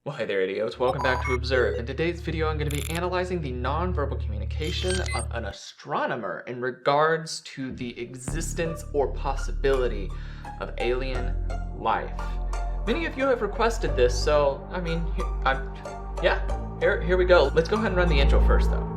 Well, hey there, idiots. Welcome back to Observe. In today's video, I'm going to be analyzing the nonverbal communication of an astronomer in regards to the existence or possibility of alien life. Many of you have requested this, so, I mean, here we go. Let's go ahead and run the intro first, though.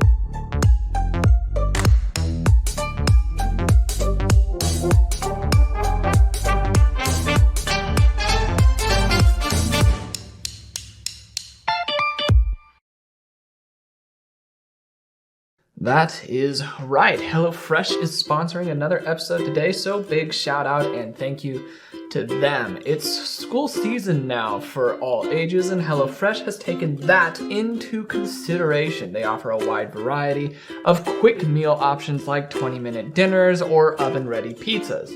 That is right. HelloFresh is sponsoring another episode today, so big shout out and thank you to them. It's school season now for all ages, and HelloFresh has taken that into consideration. They offer a wide variety of quick meal options like 20-minute dinners or oven-ready pizzas.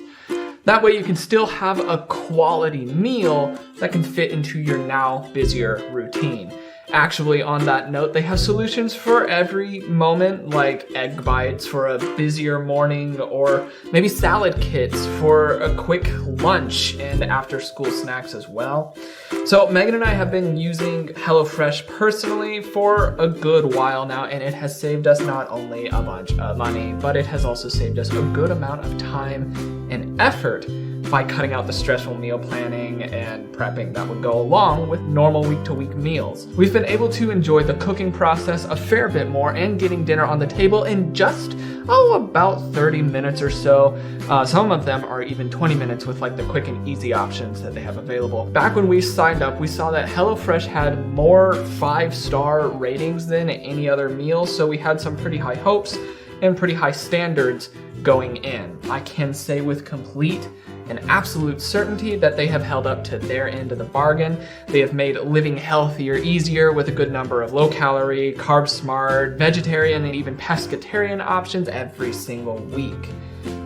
That way you can still have a quality meal that can fit into your now busier routine. Actually, on that note, they have solutions for every moment, like egg bites for a busier morning, or maybe salad kits for a quick lunch and after school snacks as well. So Megan and I have been using HelloFresh personally for a good while now, and it has saved us not only a bunch of money, but it has also saved us a good amount of time and effort by cutting out the stressful meal planning and prepping that would go along with normal week-to-week meals. We've been able to enjoy the cooking process a fair bit more and getting dinner on the table in just, about 30 minutes or so. Some of them are even 20 minutes with like the quick and easy options that they have available. Back when we signed up, we saw that HelloFresh had more 5-star ratings than any other meal, so we had some pretty high hopes and pretty high standards going in. I can say with complete and absolute certainty that they have held up to their end of the bargain. They have made living healthier easier with a good number of low-calorie, carb-smart, vegetarian, and even pescatarian options every single week.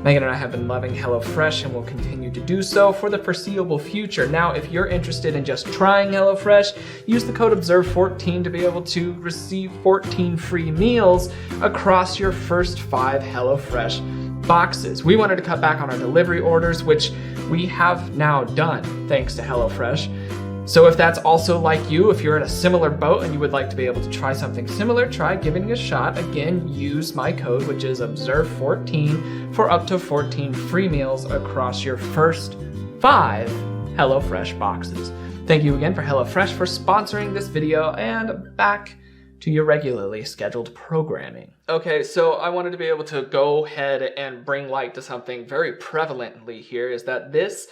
Megan and I have been loving HelloFresh and will continue to do so for the foreseeable future. Now, if you're interested in just trying HelloFresh, use the code OBSERVE14 to be able to receive 14 free meals across your first 5 HelloFresh boxes. We wanted to cut back on our delivery orders, which we have now done thanks to HelloFresh. So if that's also like you, if you're in a similar boat and you would like to be able to try something similar, try giving it a shot. Again, use my code, which is OBSERVE14, for up to 14 free meals across your first 5 HelloFresh boxes. Thank you again for HelloFresh for sponsoring this video, and back to your regularly scheduled programming. Okay, so I wanted to be able to go ahead and bring light to something very prevalently here, is that this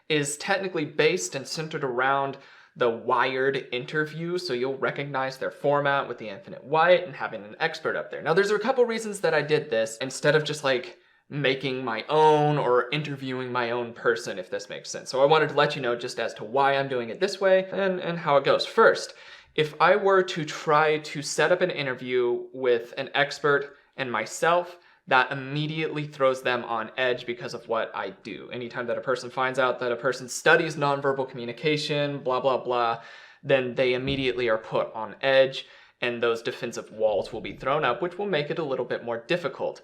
is technically based and centered around the Wired interview, so you'll recognize their format with the infinite white and having an expert up there. Now, there's a couple reasons that I did this instead of just like making my own or interviewing my own person, if this makes sense. So I wanted to let you know just as to why I'm doing it this way and how it goes. First, if I were to try to set up an interview with an expert and myself, that immediately throws them on edge because of what I do. Anytime that a person finds out that a person studies nonverbal communication, blah, blah, blah, then they immediately are put on edge, and those defensive walls will be thrown up, which will make it a little bit more difficult.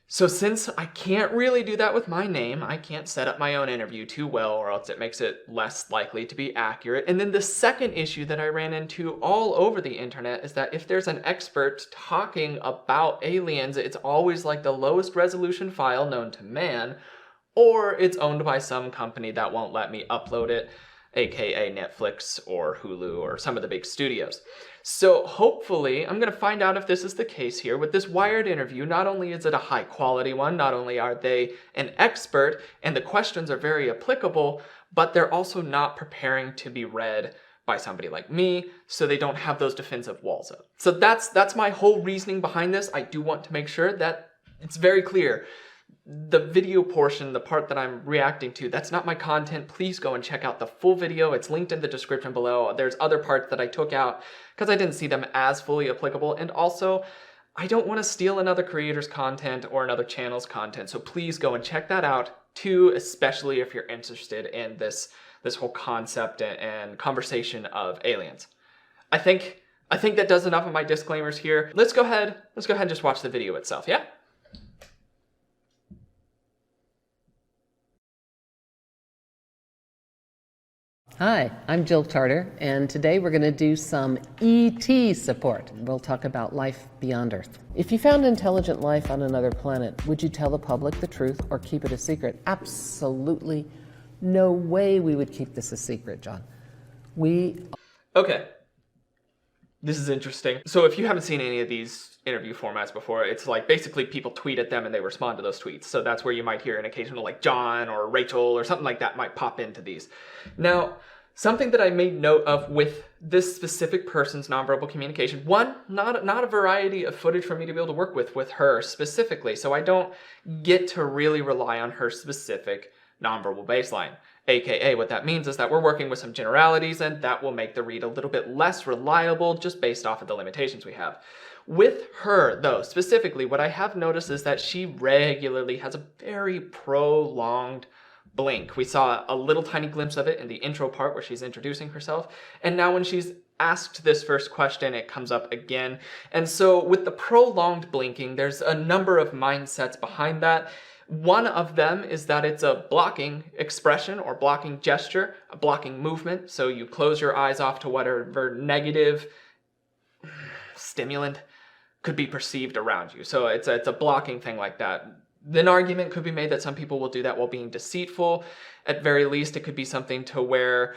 So since I can't really do that with my name, I can't set up my own interview too well, or else it makes it less likely to be accurate. And then the second issue that I ran into all over the internet is that if there's an expert talking about aliens, it's always like the lowest resolution file known to man, or it's owned by some company that won't let me upload it, aka Netflix or Hulu or some of the big studios. So hopefully, I'm going to find out if this is the case here. With this Wired interview, not only is it a high quality one, not only are they an expert and the questions are very applicable, but they're also not preparing to be read by somebody like me, so they don't have those defensive walls up. So that's my whole reasoning behind this. I do want to make sure that it's very clear. The video portion, the part that I'm reacting to, that's not my content. Please go and check out the full video. It's linked in the description below. There's other parts that I took out because I didn't see them as fully applicable. And also, I don't want to steal another creator's content or another channel's content. So please go and check that out too, especially if you're interested in this whole concept and conversation of aliens. I think that does enough of my disclaimers here. Let's go ahead and just watch the video itself, yeah? Hi, I'm Jill Tarter, and today we're going to do some ET support. We'll talk about life beyond Earth. If you found intelligent life on another planet, would you tell the public the truth or keep it a secret? Absolutely no way we would keep this a secret, John. Okay. This is interesting. So if you haven't seen any of these interview formats before, it's like basically people tweet at them and they respond to those tweets. So that's where you might hear an occasional like John or Rachel or something like that might pop into these. Now, something that I made note of with this specific person's nonverbal communication, one, not a variety of footage for me to be able to work with her specifically. So I don't get to really rely on her specific nonverbal baseline. AKA what that means is that we're working with some generalities and that will make the read a little bit less reliable just based off of the limitations we have. With her though, specifically, what I have noticed is that she regularly has a very prolonged blink. We saw a little tiny glimpse of it in the intro part where she's introducing herself. And now when she's asked this first question, it comes up again. And so with the prolonged blinking, there's a number of mindsets behind that. One of them is that it's a blocking expression or blocking gesture, a blocking movement. So you close your eyes off to whatever negative stimulant could be perceived around you. So it's a blocking thing like that. An argument could be made that some people will do that while being deceitful. At very least, it could be something to where,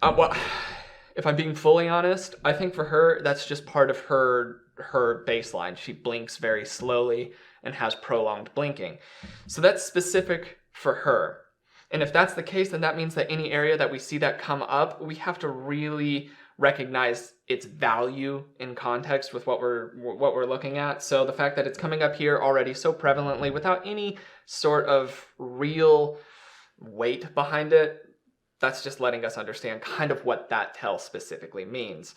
if I'm being fully honest, I think for her, that's just part of her baseline. She blinks very slowly and has prolonged blinking. So that's specific for her. And if that's the case, then that means that any area that we see that come up, we have to really recognize its value in context with what we're looking at. So the fact that it's coming up here already so prevalently without any sort of real weight behind it, that's just letting us understand kind of what that tell specifically means.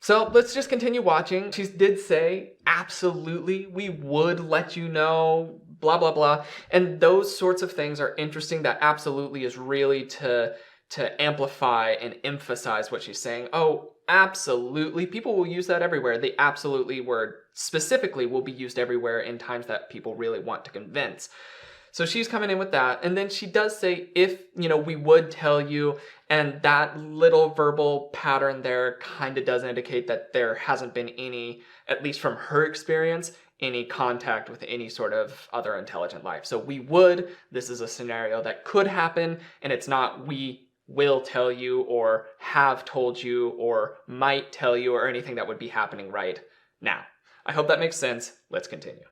So let's just continue watching. She did say, absolutely, we would let you know, blah, blah, blah. And those sorts of things are interesting. That absolutely is really to amplify and emphasize what she's saying. Oh, absolutely. People will use that everywhere. The absolutely word specifically will be used everywhere in times that people really want to convince. So she's coming in with that. And then she does say, if, we would tell you, and that little verbal pattern there kind of does indicate that there hasn't been any, at least from her experience, any contact with any sort of other intelligent life. So we would, this is a scenario that could happen, and it's not we will tell you or have told you or might tell you or anything that would be happening right now. I hope that makes sense. Let's continue.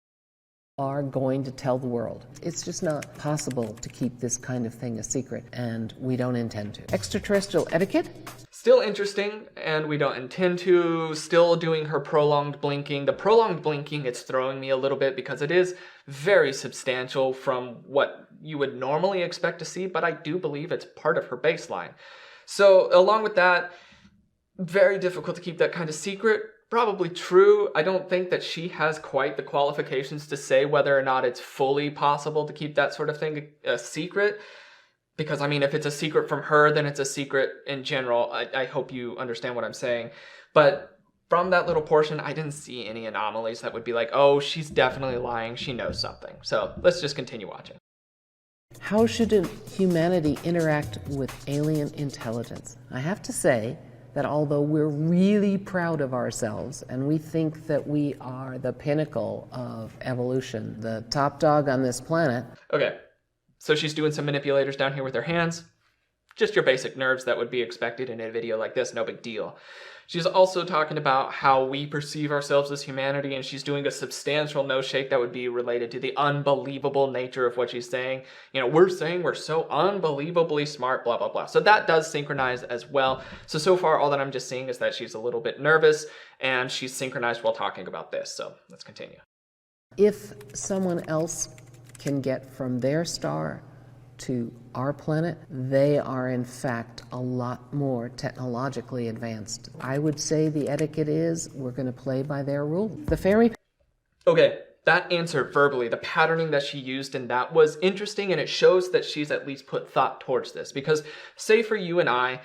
Are going to tell the world. It's just not possible to keep this kind of thing a secret, and we don't intend to. Extraterrestrial etiquette? Still interesting, and we don't intend to. Still doing her prolonged blinking. The prolonged blinking, it's throwing me a little bit because it is very substantial from what you would normally expect to see, but I do believe it's part of her baseline. So along with that, very difficult to keep that kind of secret. Probably true. I don't think that she has quite the qualifications to say whether or not it's fully possible to keep that sort of thing a secret. Because, if it's a secret from her, then it's a secret in general. I hope you understand what I'm saying. But from that little portion, I didn't see any anomalies that would be like, oh, she's definitely lying. She knows something. So let's just continue watching. How should humanity interact with alien intelligence? I have to say that although we're really proud of ourselves and we think that we are the pinnacle of evolution, the top dog on this planet. Okay, so she's doing some manipulators down here with her hands. Just your basic nerves that would be expected in a video like this, no big deal. She's also talking about how we perceive ourselves as humanity, and she's doing a substantial no shake that would be related to the unbelievable nature of what she's saying. We're saying we're so unbelievably smart, blah, blah, blah. So that does synchronize as well. So far, all that I'm just seeing is that she's a little bit nervous, and she's synchronized while talking about this. So let's continue. If someone else can get from their star to our planet, they are in fact a lot more technologically advanced. I would say the etiquette is we're going to play by their rules. The fairy... Okay, that answer verbally, the patterning that she used in that was interesting, and it shows that she's at least put thought towards this. Because say for you and I,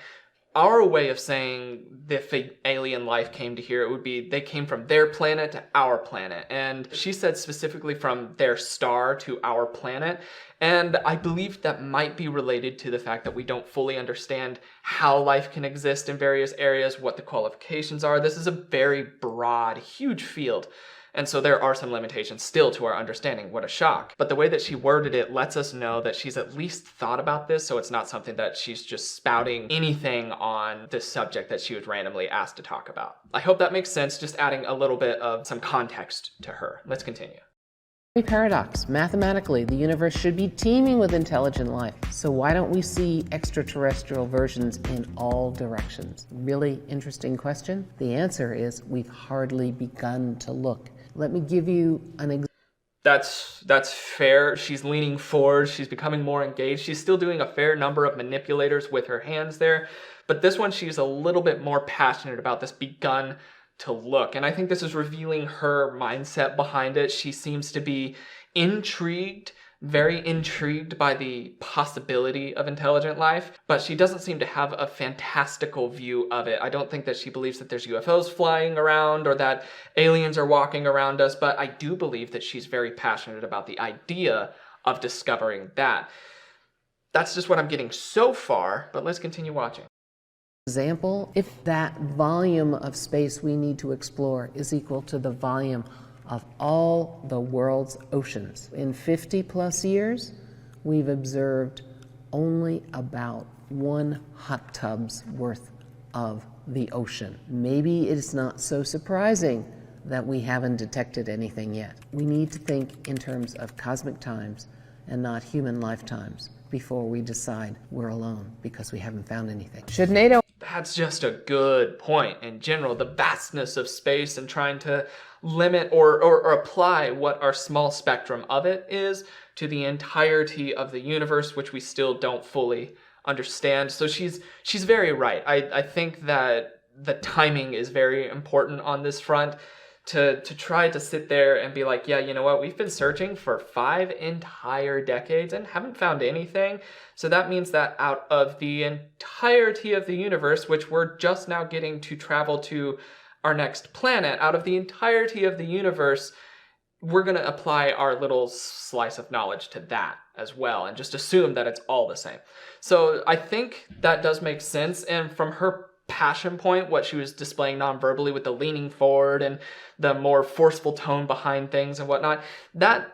Our way of saying if alien life came to here, it would be they came from their planet to our planet. And she said specifically from their star to our planet. And I believe that might be related to the fact that we don't fully understand how life can exist in various areas, what the qualifications are. This is a very broad, huge field. And so there are some limitations still to our understanding. What a shock. But the way that she worded it lets us know that she's at least thought about this, so it's not something that she's just spouting anything on this subject that she was randomly asked to talk about. I hope that makes sense, just adding a little bit of some context to her. Let's continue. Paradox. Mathematically, the universe should be teeming with intelligent life. So why don't we see extraterrestrial versions in all directions? Really interesting question. The answer is we've hardly begun to look. Let me give you an example. That's fair. She's leaning forward. She's becoming more engaged. She's still doing a fair number of manipulators with her hands there. But this one, she's a little bit more passionate about this begun to look. And I think this is revealing her mindset behind it. She seems to be very intrigued by the possibility of intelligent life, but she doesn't seem to have a fantastical view of it. I don't think that she believes that there's UFOs flying around or that aliens are walking around us, but I do believe that she's very passionate about the idea of discovering that. That's just what I'm getting so far, but let's continue watching. Example, if that volume of space we need to explore is equal to the volume of all the world's oceans. In 50 plus years, we've observed only about 1 hot tub's worth of the ocean. Maybe it's not so surprising that we haven't detected anything yet. We need to think in terms of cosmic times and not human lifetimes before we decide we're alone because we haven't found anything. Should NATO... That's just a good point in general, the vastness of space and trying to limit or apply what our small spectrum of it is to the entirety of the universe, which we still don't fully understand. So she's very right. I think that the timing is very important on this front. To try to sit there and be like, yeah, you know what, we've been searching for 5 entire decades and haven't found anything. So that means that out of the entirety of the universe, which we're just now getting to travel to our next planet, out of the entirety of the universe, we're going to apply our little slice of knowledge to that as well and just assume that it's all the same. So I think that does make sense. And from her passion point, what she was displaying non-verbally with the leaning forward and the more forceful tone behind things and whatnot, that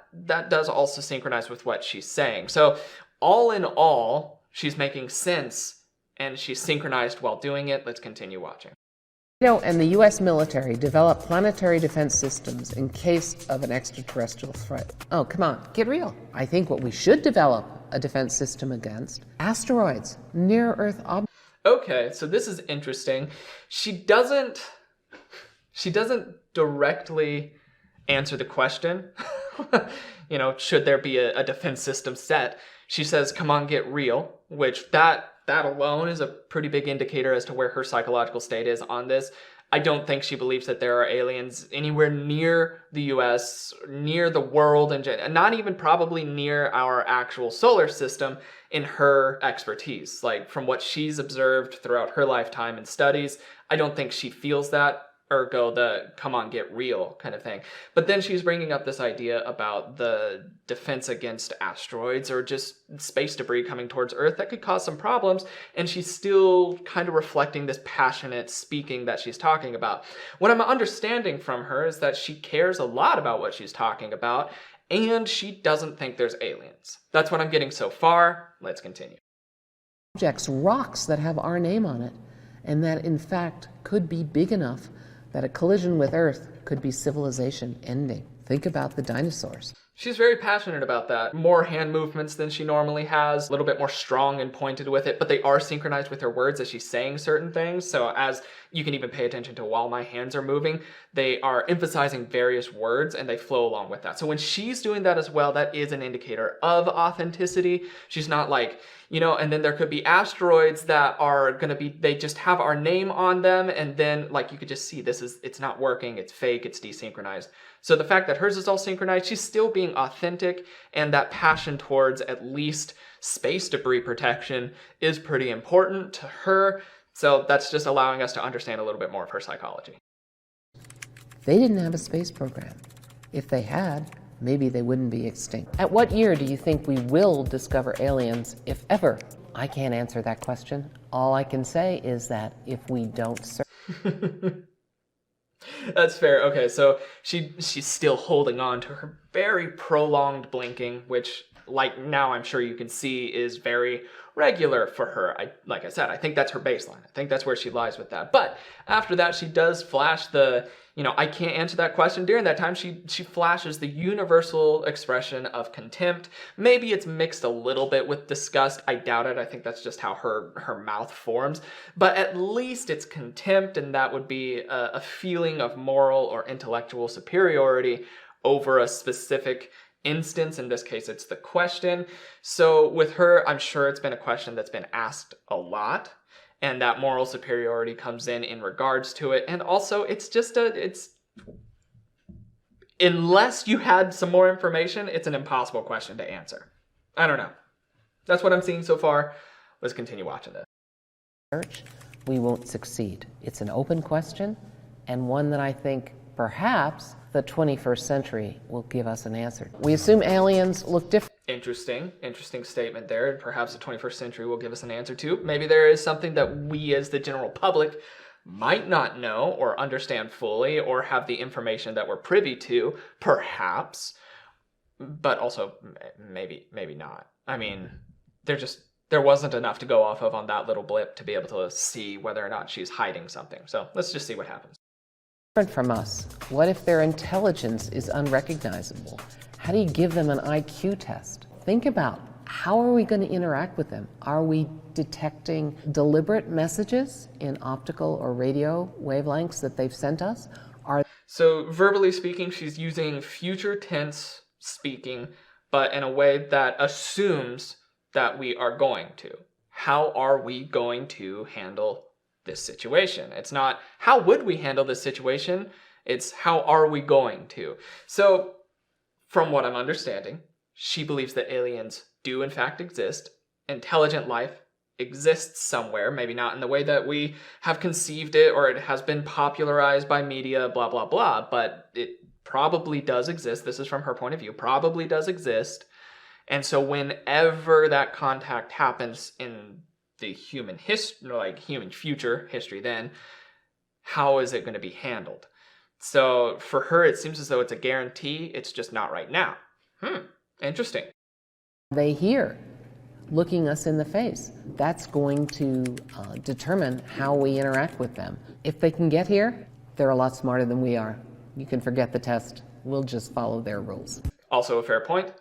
does also synchronize with what she's saying. So all in all, she's making sense and she's synchronized while doing it. Let's continue watching. NATO and the U.S. military develop planetary defense systems in case of an extraterrestrial threat. Oh, come on, get real. I think what we should develop a defense system against asteroids, near-Earth objects. Okay, so this is interesting. She doesn't directly answer the question. Should there be a defense system set? She says, come on, get real, which that alone is a pretty big indicator as to where her psychological state is on this. I don't think she believes that there are aliens anywhere near the US, near the world, and not even probably near our actual solar system in her expertise. Like, from what she's observed throughout her lifetime and studies, I don't think she feels that, ergo the come on, get real kind of thing. But then she's bringing up this idea about the defense against asteroids or just space debris coming towards Earth that could cause some problems, and she's still kind of reflecting this passionate speaking that she's talking about. What I'm understanding from her is that she cares a lot about what she's talking about, and she doesn't think there's aliens. That's what I'm getting so far. Let's continue. Objects, rocks that have our name on it, and that in fact could be big enough that a collision with Earth could be civilization ending. Think about the dinosaurs. She's very passionate about that. More hand movements than she normally has, a little bit more strong and pointed with it, but they are synchronized with her words as she's saying certain things. So as you can even pay attention to while my hands are moving, they are emphasizing various words and they flow along with that. So when she's doing that as well, that is an indicator of authenticity. She's not like, and then there could be asteroids that are going to be, they just have our name on them. And then like you could just see it's not working, it's fake, it's desynchronized. So the fact that hers is all synchronized, she's still being authentic, and that passion towards at least space debris protection is pretty important to her. So that's just allowing us to understand a little bit more of her psychology. They didn't have a space program. If they had, maybe they wouldn't be extinct. At what year do you think we will discover aliens, if ever? I can't answer that question. All I can say is that if we don't search... That's fair. Okay, so she's still holding on to her very prolonged blinking, which, like now I'm sure you can see, is very regular for her. Like I said, I think that's her baseline. I think that's where she lies with that. But after that, she does flash the, I can't answer that question. During that time, she flashes the universal expression of contempt. Maybe it's mixed a little bit with disgust. I doubt it. I think that's just how her mouth forms. But at least it's contempt, and that would be a feeling of moral or intellectual superiority over a specific instance. In this case, it's the question. So with her, I'm sure it's been a question that's been asked a lot, and that moral superiority comes in regards to it. And also, it's just unless you had some more information, it's an impossible question to answer. I don't know. That's what I'm seeing so far. Let's continue watching this. Search, we won't succeed. It's an open question, and one that I think perhaps the 21st century will give us an answer. We assume aliens look different. Interesting statement there. Perhaps the 21st century will give us an answer to. Maybe there is something that we as the general public might not know or understand fully, or have the information that we're privy to, perhaps, but also maybe not. I mean, there wasn't enough to go off of on that little blip to be able to see whether or not she's hiding something. So let's just see what happens. From us. What if their intelligence is unrecognizable? How do you give them an IQ test? Think about, how are we going to interact with them? Are we detecting deliberate messages in optical or radio wavelengths that they've sent us? So verbally speaking, she's using future tense speaking, but in a way that assumes that we are going to. How are we going to handle this situation? It's not, how would we handle this situation? It's, how are we going to? So, from what I'm understanding, she believes that aliens do in fact exist. Intelligent life exists somewhere, maybe not in the way that we have conceived it, or it has been popularized by media, blah, blah, blah, but it probably does exist. This is from her point of view, probably does exist. And so whenever that contact happens in the human history, like human future history, then how is it going to be handled? So for her, it seems as though it's a guarantee. It's just not right now. Interesting. They hear, looking us in the face. That's going to determine how we interact with them. If they can get here, they're a lot smarter than we are. You can forget the test. We'll just follow their rules. Also a fair point.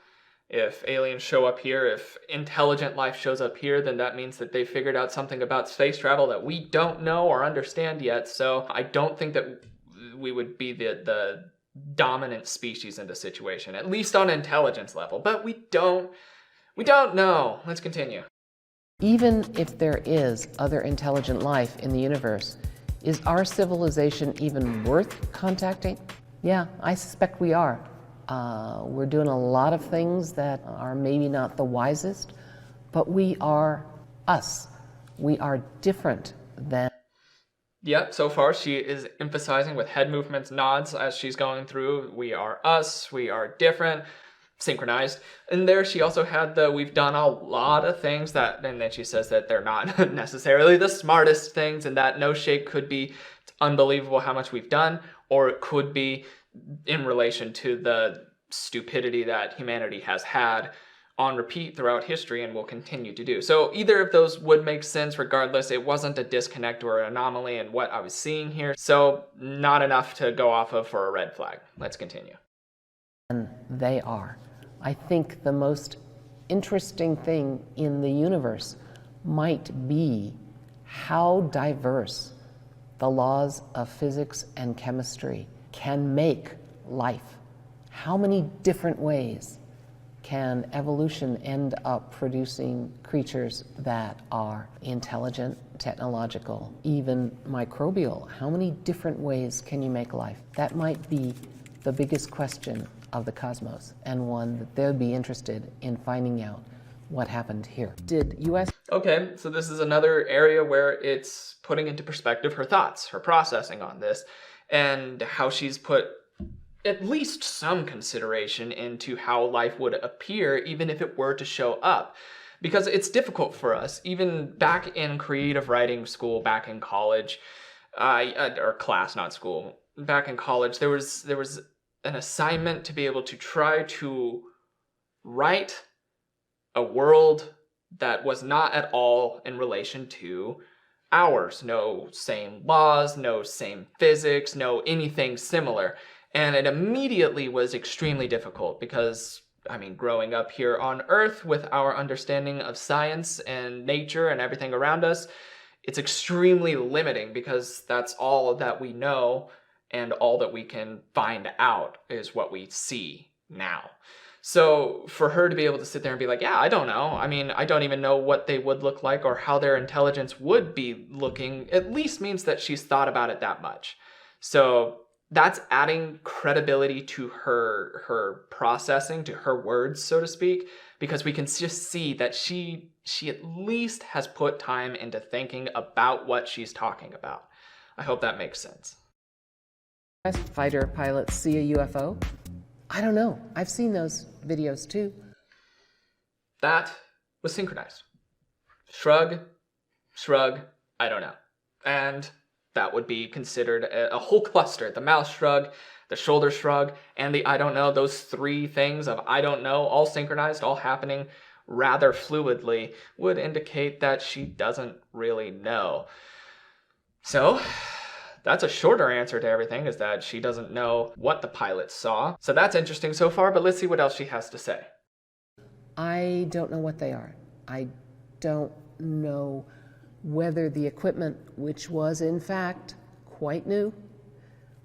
If aliens show up here, if intelligent life shows up here, then that means that they figured out something about space travel that we don't know or understand yet. So I don't think that we would be the dominant species in the situation, at least on intelligence level. But we don't know. Let's continue. Even if there is other intelligent life in the universe, is our civilization even worth contacting? Yeah, I suspect we are. We're doing a lot of things that are maybe not the wisest, but we are us. We are different than... Yep, so far she is emphasizing with head movements, nods as she's going through. We are us, we are different, synchronized. And there she also had the, we've done a lot of things that, and then she says that they're not necessarily the smartest things, and that no shake could be, it's unbelievable how much we've done, or it could be in relation to the stupidity that humanity has had on repeat throughout history and will continue to do. So either of those would make sense. Regardless, it wasn't a disconnect or an anomaly in what I was seeing here. So not enough to go off of for a red flag. Let's continue. And they are. I think the most interesting thing in the universe might be how diverse the laws of physics and chemistry can make life. How many different ways can evolution end up producing creatures that are intelligent, technological, even microbial? How many different ways can you make life? That might be the biggest question of the cosmos, and one that they'll be interested in finding out what happened here. Did U.S. Okay, so this is another area where it's putting into perspective her thoughts, her processing on this, and how she's put at least some consideration into how life would appear even if it were to show up. Because it's difficult for us, even back in creative writing school, back in college, or class, not school, back in college, there was an assignment to be able to try to write a world that was not at all in relation to ours. No same laws, no same physics, no anything similar. And it immediately was extremely difficult because, I mean, growing up here on Earth with our understanding of science and nature and everything around us, it's extremely limiting because that's all that we know, and all that we can find out is what we see now. So for her to be able to sit there and be like, yeah, I don't know. I mean, I don't even know what they would look like or how their intelligence would be looking, at least means that she's thought about it that much. So that's adding credibility to her processing, to her words, so to speak, because we can just see that she at least has put time into thinking about what she's talking about. I hope that makes sense. fighter pilots see a UFO? I don't know. I've seen those videos too. That was synchronized. Shrug, shrug, I don't know. And that would be considered a whole cluster. The mouth shrug, the shoulder shrug, and the I don't know. Those three things of I don't know, all synchronized, all happening rather fluidly, would indicate that she doesn't really know. So that's a shorter answer to everything, is that she doesn't know what the pilot saw. So that's interesting so far, but let's see what else she has to say. I don't know what they are. I don't know whether the equipment, which was in fact quite new,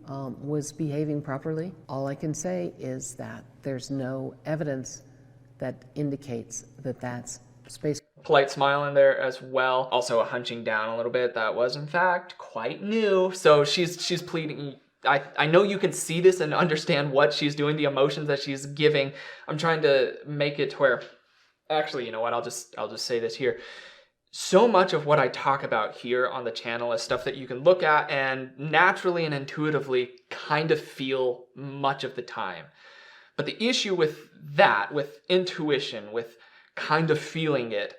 was behaving properly. All I can say is that there's no evidence that indicates that that's space. Polite smile in there as well. Also a hunching down a little bit. That was in fact quite new. So she's pleading. I know you can see this and understand what she's doing, the emotions that she's giving. I'm trying to make it to where, actually, you know what? I'll just say this here. So much of what I talk about here on the channel is stuff that you can look at and naturally and intuitively kind of feel much of the time. But the issue with that, with intuition, with kind of feeling it,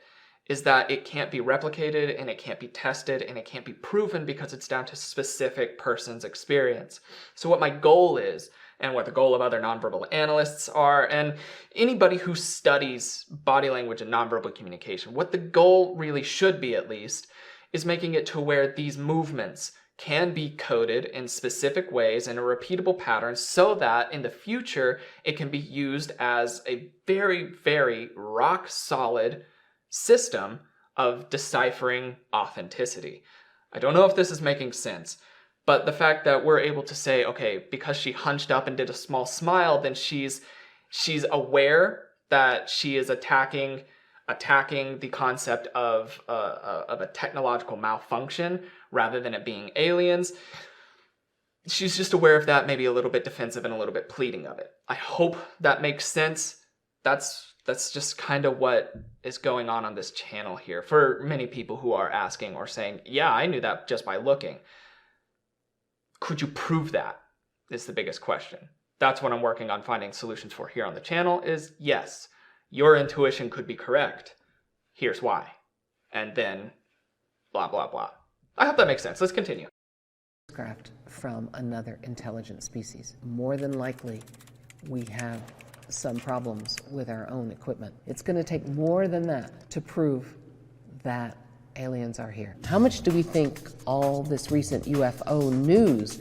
is that it can't be replicated and it can't be tested and it can't be proven because it's down to specific person's experience. So what my goal is, and what the goal of other nonverbal analysts are, and anybody who studies body language and nonverbal communication, what the goal really should be, at least, is making it to where these movements can be coded in specific ways in a repeatable pattern so that in the future it can be used as a very, very rock solid system of deciphering authenticity. I don't know if this is making sense, but the fact that we're able to say, okay, because she hunched up and did a small smile, then she's aware that she is attacking the concept of a technological malfunction rather than it being aliens. She's just aware of that, maybe a little bit defensive and a little bit pleading of it. I hope that makes sense. That's just kind of what is going on this channel here for many people who are asking or saying, yeah, I knew that just by looking. Could you prove that? Is the biggest question. That's what I'm working on finding solutions for here on the channel, is yes, your intuition could be correct. Here's why. And then blah, blah, blah. I hope that makes sense. Let's continue. Craft from another intelligent species. More than likely, we have some problems with our own equipment. It's going to take more than that to prove that aliens are here. How much do we think all this recent UFO news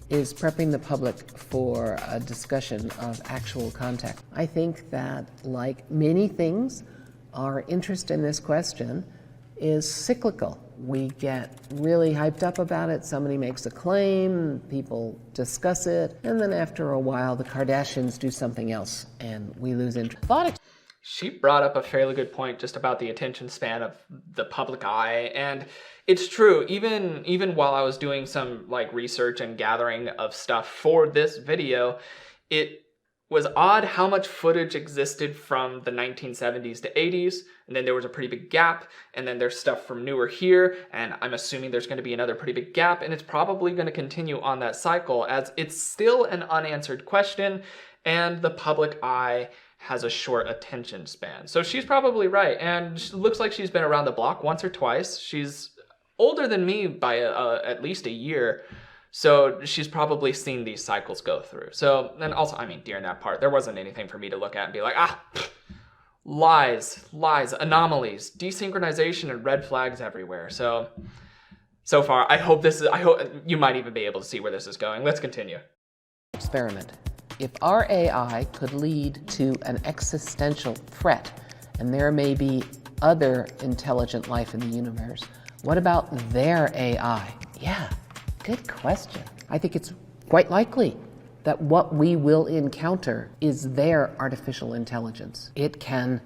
is prepping the public for a discussion of actual contact? I think that, like many things, our interest in this question is cyclical. We get really hyped up about it, somebody makes a claim, people discuss it, and then after a while the Kardashians do something else and we lose interest. She brought up a fairly good point just about the attention span of the public eye, and it's true. Even while I was doing some research and gathering of stuff for this video, it was odd how much footage existed from the 1970s to 80s, and then there was a pretty big gap, and then there's stuff from newer here, and I'm assuming there's going to be another pretty big gap, and it's probably going to continue on that cycle as it's still an unanswered question, and the public eye has a short attention span. So she's probably right, and it looks like she's been around the block once or twice. She's older than me by at least a year. So she's probably seen these cycles go through. So, and also, I mean, during that part, there wasn't anything for me to look at and be like, lies, anomalies, desynchronization, and red flags everywhere. So far, I hope you might even be able to see where this is going. Let's continue. Experiment. If our AI could lead to an existential threat, and there may be other intelligent life in the universe, what about their AI? Yeah. Good question. I think it's quite likely that what we will encounter is their artificial intelligence. It can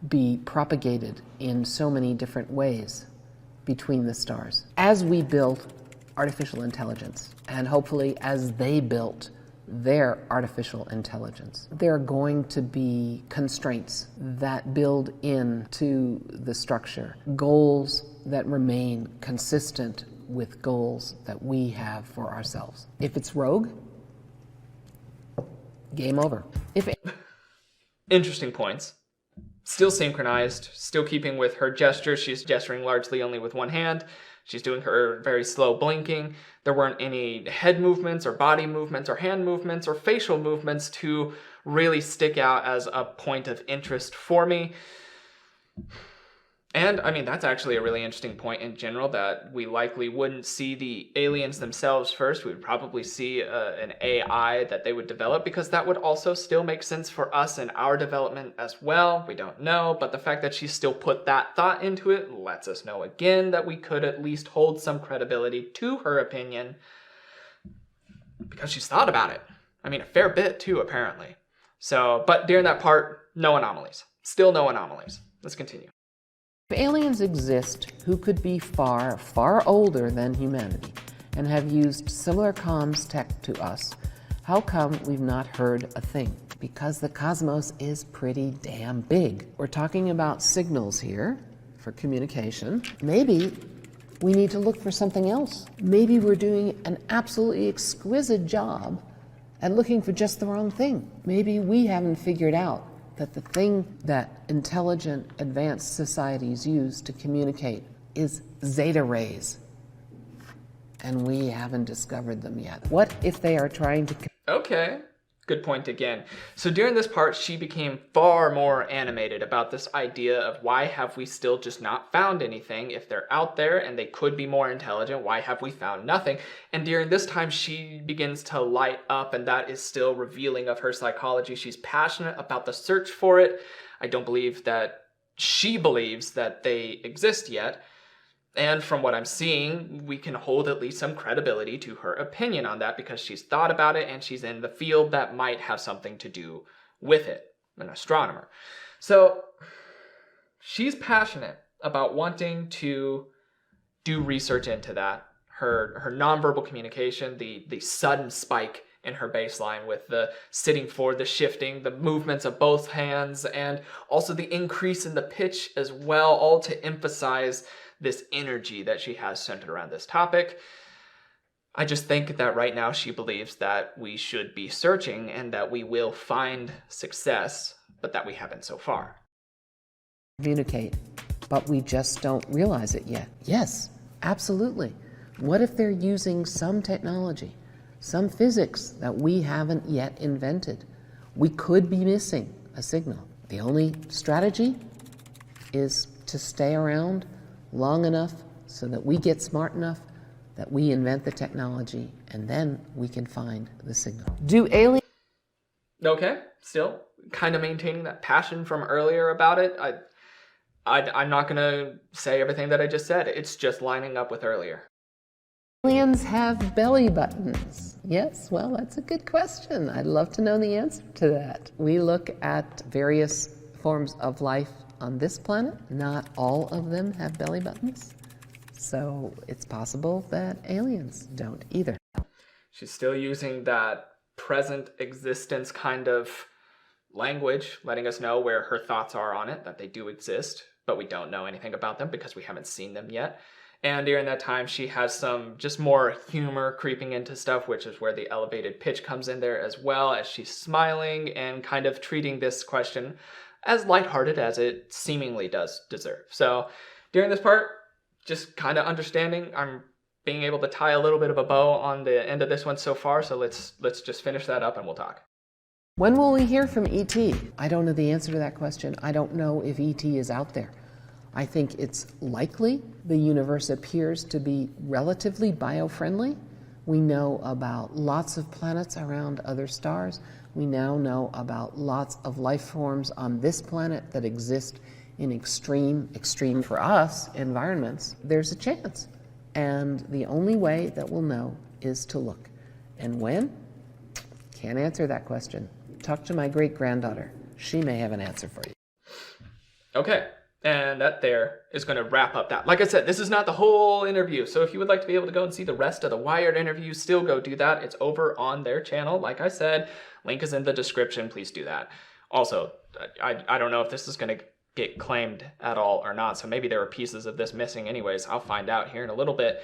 be propagated in so many different ways between the stars. As we build artificial intelligence, and hopefully as they built their artificial intelligence, there are going to be constraints that build into the structure, goals that remain consistent with goals that we have for ourselves. If it's rogue, game over. Interesting points. Still synchronized, still keeping with her gestures. She's gesturing largely only with one hand. She's doing her very slow blinking. There weren't any head movements or body movements or hand movements or facial movements to really stick out as a point of interest for me. And, I mean, that's actually a really interesting point in general, that we likely wouldn't see the aliens themselves first. We would probably see an AI that they would develop, because that would also still make sense for us in our development as well. We don't know, but the fact that she still put that thought into it lets us know again that we could at least hold some credibility to her opinion, because she's thought about it. I mean, a fair bit too, apparently. So, but during that part, no anomalies. Still no anomalies. Let's continue. If aliens exist who could be far, far older than humanity and have used similar comms tech to us, how come we've not heard a thing? Because the cosmos is pretty damn big. We're talking about signals here for communication. Maybe we need to look for something else. Maybe we're doing an absolutely exquisite job at looking for just the wrong thing. Maybe we haven't figured out that the thing that intelligent, advanced societies use to communicate is zeta rays, and we haven't discovered them yet. What if they are trying to... Okay, good point again. So during this part, she became far more animated about this idea of why have we still just not found anything? If they're out there and they could be more intelligent, why have we found nothing? And during this time, she begins to light up, and that is still revealing of her psychology. She's passionate about the search for it. I don't believe that she believes that they exist yet. And from what I'm seeing, we can hold at least some credibility to her opinion on that, because she's thought about it and she's in the field that might have something to do with it, an astronomer. So she's passionate about wanting to do research into that. Her nonverbal communication, the sudden spike in her baseline with the sitting forward, the shifting, the movements of both hands, and also the increase in the pitch as well, all to emphasize this energy that she has centered around this topic. I just think that right now she believes that we should be searching and that we will find success, but that we haven't so far. Communicate, but we just don't realize it yet. Yes, absolutely. What if they're using some technology, some physics that we haven't yet invented? We could be missing a signal. The only strategy is to stay around long enough so that we get smart enough that we invent the technology, and then we can find the signal. Do aliens... Okay, still kind of maintaining that passion from earlier about it. I'm not going to say everything that I just said. It's just lining up with earlier. Aliens have belly buttons. Yes, well, that's a good question. I'd love to know the answer to that. We look at various forms of life on this planet. Not all of them have belly buttons. So it's possible that aliens don't either. She's still using that present existence kind of language, letting us know where her thoughts are on it, that they do exist, but we don't know anything about them because we haven't seen them yet. And during that time, she has some just more humor creeping into stuff, which is where the elevated pitch comes in there, as well as she's smiling and kind of treating this question as lighthearted as it seemingly does deserve. So during this part, just kind of understanding, I'm being able to tie a little bit of a bow on the end of this one so far. So let's just finish that up and we'll talk. When will we hear from E.T.? I don't know the answer to that question. I don't know if E.T. is out there. I think it's likely. The universe appears to be relatively bio-friendly. We know about lots of planets around other stars. We now know about lots of life forms on this planet that exist in extreme for us, environments. There's a chance. And the only way that we'll know is to look. And when? Can't answer that question. Talk to my great-granddaughter. She may have an answer for you. Okay. And that there is going to wrap up that. Like I said, this is not the whole interview. So if you would like to be able to go and see the rest of the Wired interview, still go do that. It's over on their channel. Like I said, link is in the description. Please do that. Also, I don't know if this is going to get claimed at all or not. So maybe there are pieces of this missing anyways. I'll find out here in a little bit.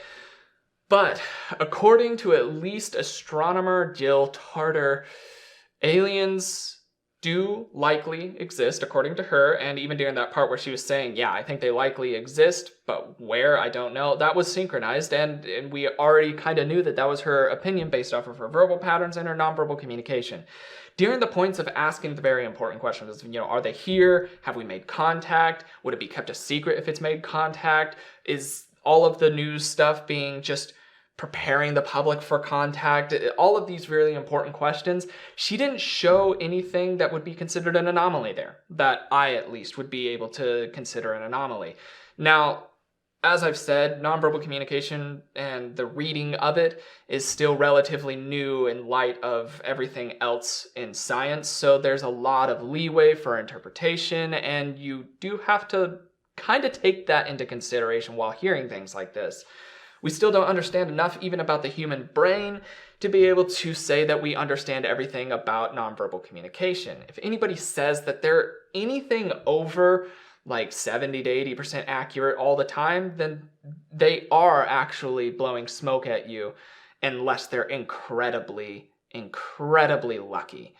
But according to at least astronomer Jill Tarter, aliens do likely exist, according to her, and even during that part where she was saying, yeah, I think they likely exist, but where, I don't know, that was synchronized, and we already kind of knew that that was her opinion based off of her verbal patterns and her nonverbal communication. During the points of asking the very important questions, are they here? Have we made contact? Would it be kept a secret if it's made contact? Is all of the news stuff being just preparing the public for contact, all of these really important questions, she didn't show anything that would be considered an anomaly there, that I at least would be able to consider an anomaly. Now, as I've said, nonverbal communication and the reading of it is still relatively new in light of everything else in science, so there's a lot of leeway for interpretation, and you do have to kind of take that into consideration while hearing things like this. We still don't understand enough even about the human brain to be able to say that we understand everything about nonverbal communication. If anybody says that they're anything over like 70 to 80% accurate all the time, then they are actually blowing smoke at you unless they're incredibly lucky.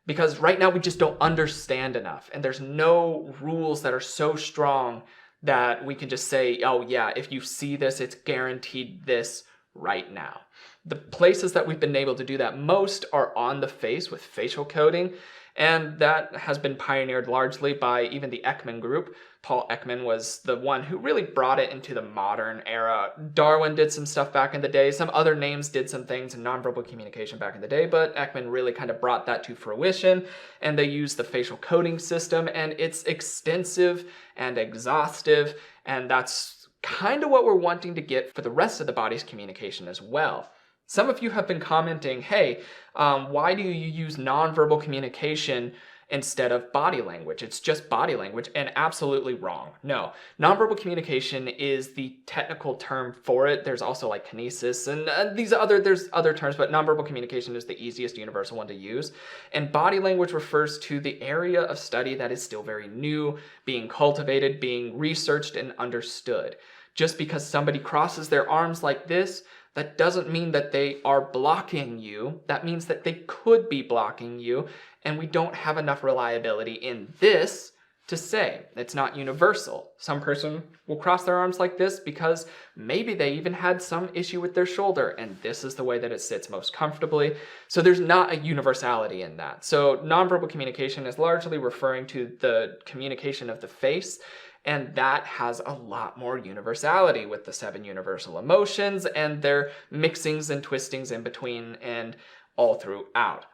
Because right now we just don't understand enough, and there's no rules that are so strong that we can just say, oh yeah, if you see this, it's guaranteed this right now. The places that we've been able to do that most are on the face with facial coding, and that has been pioneered largely by even the Ekman group. Paul Ekman was the one who really brought it into the modern era. Darwin did some stuff back in the day. Some other names did some things in nonverbal communication back in the day, but Ekman really kind of brought that to fruition, and they used the facial coding system, and it's extensive and exhaustive, and that's kind of what we're wanting to get for the rest of the body's communication as well. Some of you have been commenting, hey, why do you use nonverbal communication instead of body language? It's just body language, and absolutely wrong. No, nonverbal communication is the technical term for it. There's also like kinesis and there's other terms, but nonverbal communication is the easiest universal one to use. And body language refers to the area of study that is still very new, being cultivated, being researched and understood. Just because somebody crosses their arms like this, that doesn't mean that they are blocking you. That means that they could be blocking you, and we don't have enough reliability in this to say. It's not universal. Some person will cross their arms like this because maybe they even had some issue with their shoulder, and this is the way that it sits most comfortably. So there's not a universality in that. So nonverbal communication is largely referring to the communication of the face, and that has a lot more universality with the 7 universal emotions and their mixings and twistings in between and all throughout.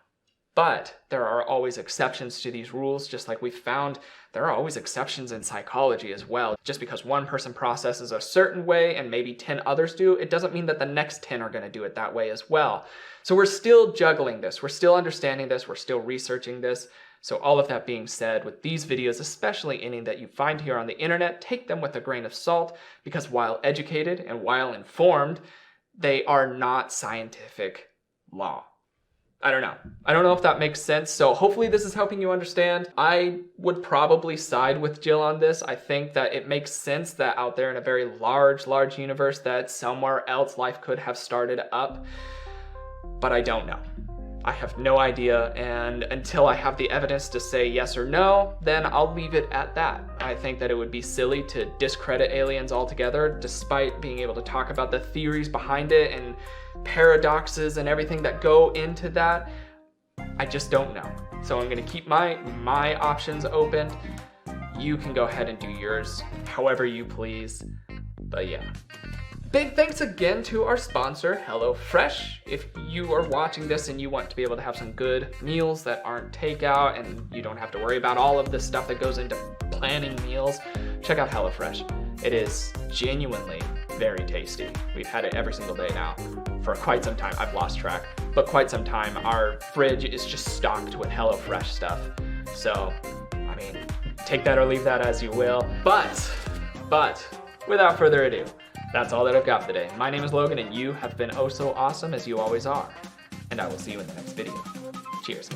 But there are always exceptions to these rules, just like we found there are always exceptions in psychology as well. Just because one person processes a certain way and maybe 10 others do, it doesn't mean that the next 10 are going to do it that way as well. So we're still juggling this, we're still understanding this, we're still researching this. So all of that being said, with these videos, especially any that you find here on the internet, take them with a grain of salt, because while educated and while informed, they are not scientific law. I don't know. I don't know if that makes sense. So hopefully this is helping you understand. I would probably side with Jill on this. I think that it makes sense that out there in a very large universe that somewhere else life could have started up, but I don't know. I have no idea, and until I have the evidence to say yes or no, then I'll leave it at that. I think that it would be silly to discredit aliens altogether, despite being able to talk about the theories behind it and paradoxes and everything that go into that. I just don't know. So I'm gonna keep my options open. You can go ahead and do yours however you please, but yeah. Big thanks again to our sponsor, HelloFresh. If you are watching this and you want to be able to have some good meals that aren't takeout and you don't have to worry about all of the stuff that goes into planning meals, check out HelloFresh. It is genuinely very tasty. We've had it every single day now for quite some time. I've lost track, but quite some time. Our fridge is just stocked with HelloFresh stuff. So, I mean, take that or leave that as you will. But, without further ado, that's all that I've got today. My name is Logan, and you have been oh so awesome as you always are. And I will see you in the next video. Cheers.